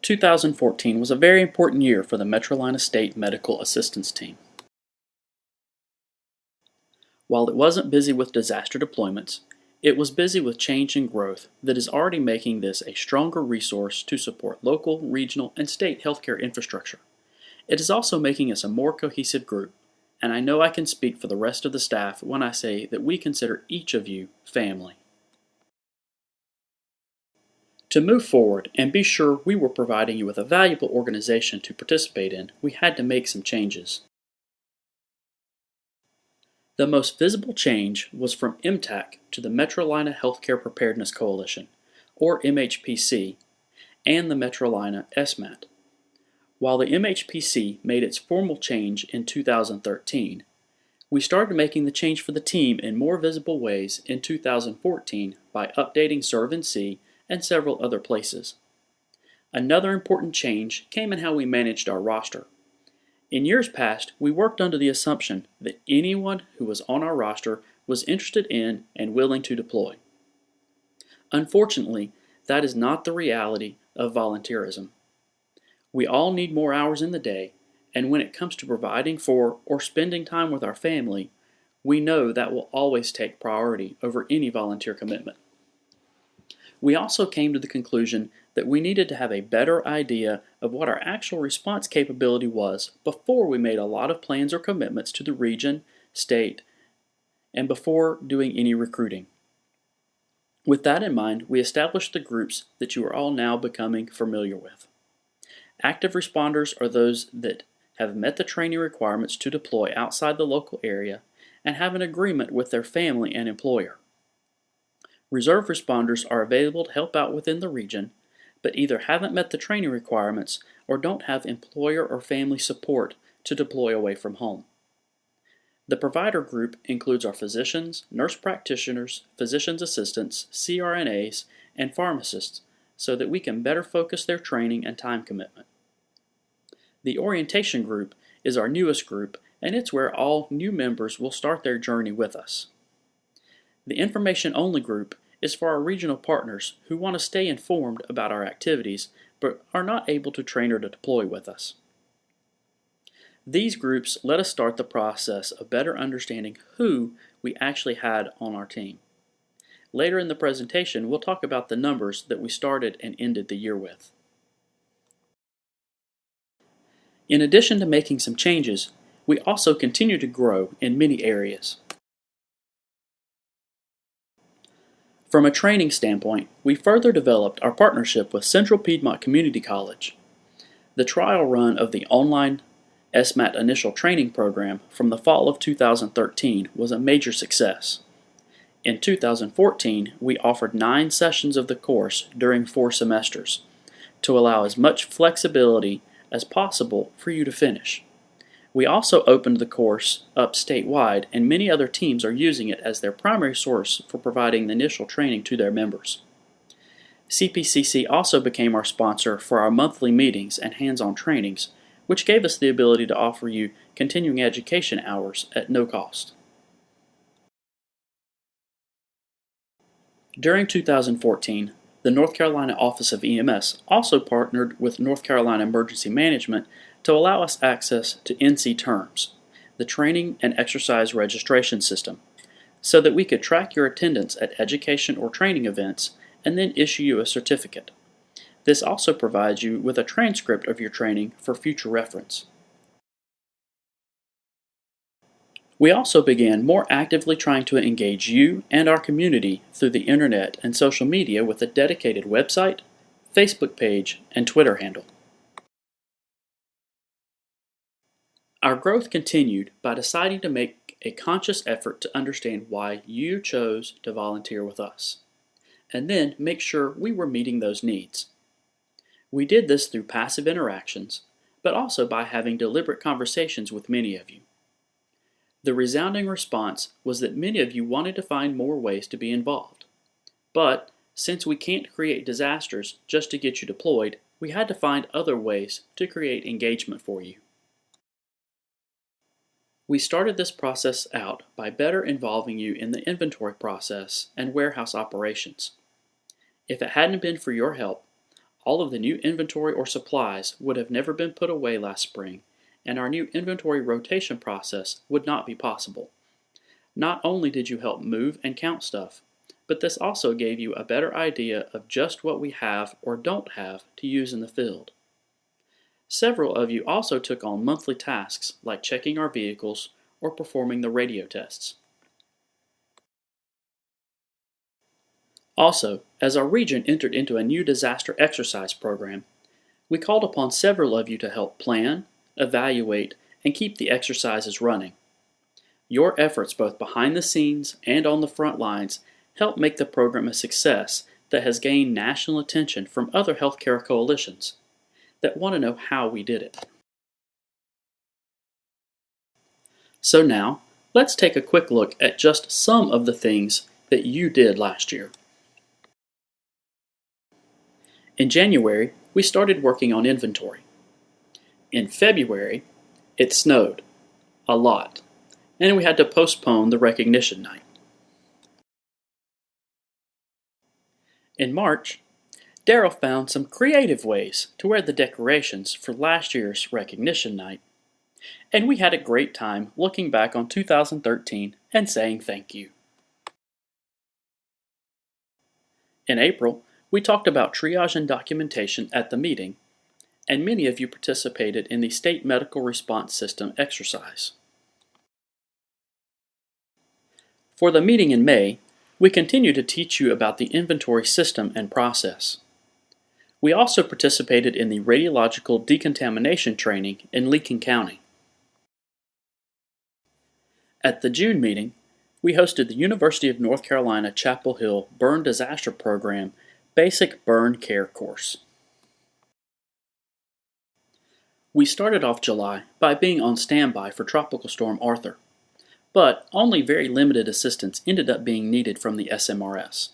2014 was a very important year for the Metrolina State Medical Assistance Team. While it wasn't busy with disaster deployments, it was busy with change and growth that is already making this a stronger resource to support local, regional, and state healthcare infrastructure. It is also making us a more cohesive group, and I know I can speak for the rest of the staff when I say that we consider each of you family. To move forward and be sure we were providing you with a valuable organization to participate in, we had to make some changes. The most visible change was from MTAC to the Metrolina Healthcare Preparedness Coalition, or MHPC, and the Metrolina SMAT. While the MHPC made its formal change in 2013, we started making the change for the team in more visible ways in 2014 by updating Serve and See and several other places. Another important change came in how we managed our roster. In years past, we worked under the assumption that anyone who was on our roster was interested in and willing to deploy. Unfortunately, that is not the reality of volunteerism. We all need more hours in the day, and when it comes to providing for or spending time with our family, we know that will always take priority over any volunteer commitment. We also came to the conclusion that we needed to have a better idea of what our actual response capability was before we made a lot of plans or commitments to the region, state, and before doing any recruiting. With that in mind, we established the groups that you are all now becoming familiar with. Active responders are those that have met the training requirements to deploy outside the local area and have an agreement with their family and employer. Reserve responders are available to help out within the region, but either haven't met the training requirements or don't have employer or family support to deploy away from home. The provider group includes our physicians, nurse practitioners, physician's assistants, CRNAs, and pharmacists so that we can better focus their training and time commitment. The orientation group is our newest group, and it's where all new members will start their journey with us. The information-only group is for our regional partners who want to stay informed about our activities but are not able to train or to deploy with us. These groups let us start the process of better understanding who we actually had on our team. Later in the presentation, we'll talk about the numbers that we started and ended the year with. In addition to making some changes, we also continue to grow in many areas. From a training standpoint, we further developed our partnership with Central Piedmont Community College. The trial run of the online SMAT initial training program from the fall of 2013 was a major success. In 2014, we offered 9 sessions of the course during 4 semesters to allow as much flexibility as possible for you to finish. We also opened the course up statewide, and many other teams are using it as their primary source for providing the initial training to their members. CPCC also became our sponsor for our monthly meetings and hands-on trainings, which gave us the ability to offer you continuing education hours at no cost. During 2014, the North Carolina Office of EMS also partnered with North Carolina Emergency Management to allow us access to NC Terms, the training and exercise registration system, so that we could track your attendance at education or training events and then issue you a certificate. This also provides you with a transcript of your training for future reference. We also began more actively trying to engage you and our community through the internet and social media with a dedicated website, Facebook page, and Twitter handle. Our growth continued by deciding to make a conscious effort to understand why you chose to volunteer with us, and then make sure we were meeting those needs. We did this through passive interactions, but also by having deliberate conversations with many of you. The resounding response was that many of you wanted to find more ways to be involved. But since we can't create disasters just to get you deployed, we had to find other ways to create engagement for you. We started this process out by better involving you in the inventory process and warehouse operations. If it hadn't been for your help, All of the new inventory or supplies would have never been put away last spring, and our new inventory rotation process would not be possible. Not only did you help move and count stuff, but this also gave you a better idea of just what we have or don't have to use in the field. Several of you also took on monthly tasks like checking our vehicles or performing the radio tests. Also, as our region entered into a new disaster exercise program, we called upon several of you to help plan, evaluate, and keep the exercises running. Your efforts both behind the scenes and on the front lines helped make the program a success that has gained national attention from other healthcare coalitions that want to know how we did it. So now, let's take a quick look at just some of the things that you did last year. In January, we started working on inventory. In February, it snowed a lot, and we had to postpone the recognition night. In March, Darryl found some creative ways to wear the decorations for last year's recognition night, and we had a great time looking back on 2013 and saying thank you. In April, we talked about triage and documentation at the meeting, and many of you participated in the State Medical Response System exercise. For the meeting in May, we continue to teach you about the inventory system and process. We also participated in the radiological decontamination training in Lincoln County. At the June meeting, we hosted the University of North Carolina Chapel Hill Burn Disaster Program Basic Burn Care course. We started off July by being on standby for Tropical Storm Arthur, but only very limited assistance ended up being needed from the SMRS.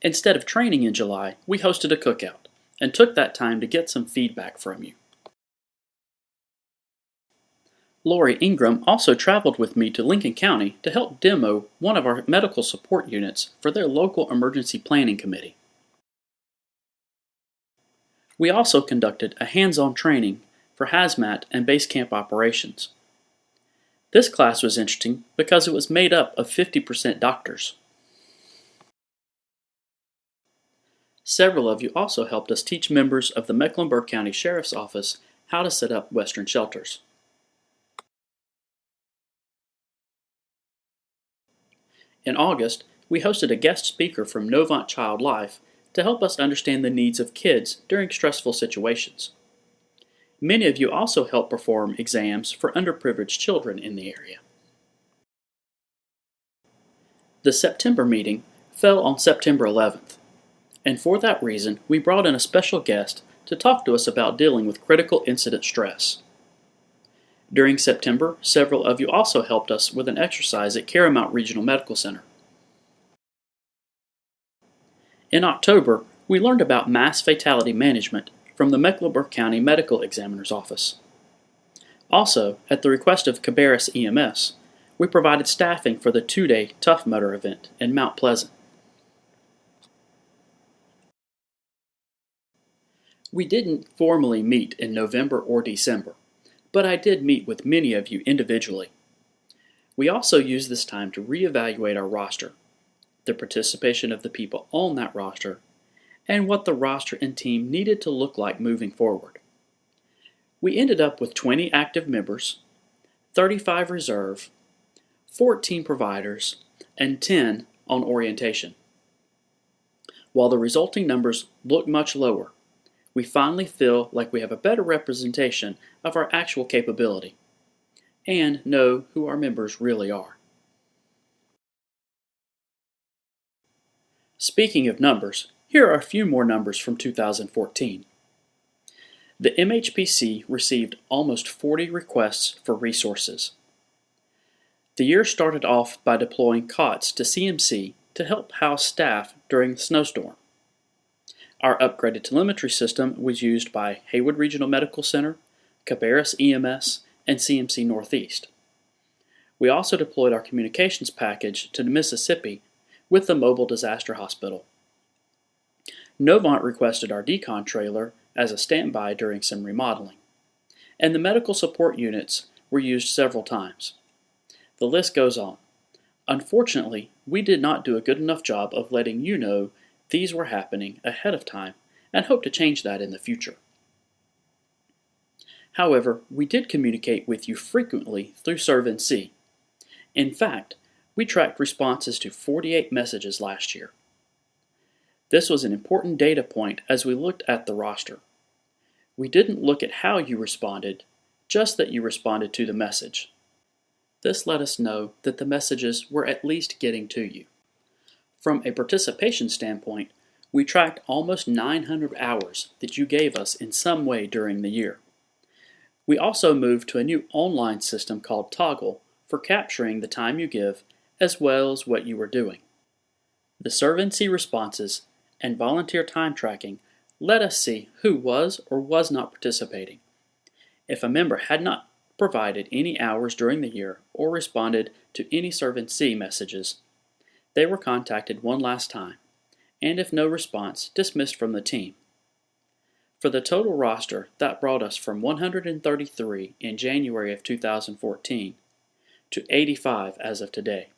Instead of training in July, we hosted a cookout and took that time to get some feedback from you. Lori Ingram also traveled with me to Lincoln County to help demo one of our medical support units for their local emergency planning committee. We also conducted a hands-on training for hazmat and base camp operations. This class was interesting because it was made up of 50% doctors. Several of you also helped us teach members of the Mecklenburg County Sheriff's Office how to set up Western shelters. In August, we hosted a guest speaker from Novant Child Life to help us understand the needs of kids during stressful situations. Many of you also helped perform exams for underprivileged children in the area. The September meeting fell on September 11th, and for that reason, we brought in a special guest to talk to us about dealing with critical incident stress. During September, several of you also helped us with an exercise at Caramount Regional Medical Center. In October, we learned about mass fatality management from the Mecklenburg County Medical Examiner's Office. Also, at the request of Cabarrus EMS, we provided staffing for the 2-day Tough Mudder event in Mount Pleasant. We didn't formally meet in November or December, but I did meet with many of you individually. We also used this time to reevaluate our roster, the participation of the people on that roster, and what the roster and team needed to look like moving forward. We ended up with 20 active members, 35 reserve, 14 providers, and 10 on orientation. While the resulting numbers look much lower, we finally feel like we have a better representation of our actual capability and know who our members really are. Speaking of numbers, here are a few more numbers from 2014. The MHPC received almost 40 requests for resources. The year started off by deploying COTS to CMC to help house staff during the snowstorm. Our upgraded telemetry system was used by Haywood Regional Medical Center, Cabarrus EMS, and CMC Northeast. We also deployed our communications package to Mississippi with the Mobile Disaster Hospital. Novant requested our decon trailer as a standby during some remodeling, and the medical support units were used several times. The list goes on. Unfortunately, we did not do a good enough job of letting you know these were happening ahead of time and hope to change that in the future. However, we did communicate with you frequently through Serve-NC. In fact, we tracked responses to 48 messages last year. This was an important data point as we looked at the roster. We didn't look at how you responded, just that you responded to the message. This let us know that the messages were at least getting to you. From a participation standpoint, we tracked almost 900 hours that you gave us in some way during the year. We also moved to a new online system called Toggle for capturing the time you give as well as what you were doing. The Serve-NC responses and volunteer time tracking let us see who was or was not participating. If a member had not provided any hours during the year or responded to any Serve-NC messages, they were contacted one last time, and if no response, dismissed from the team. For the total roster, that brought us from 133 in January of 2014 to 85 as of today.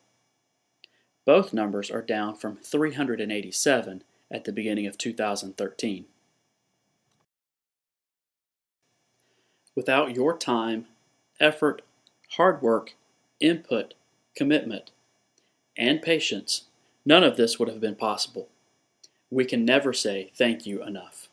Both numbers are down from 387 at the beginning of 2013. Without your time, effort, hard work, input, commitment, and patience, none of this would have been possible. We can never say thank you enough.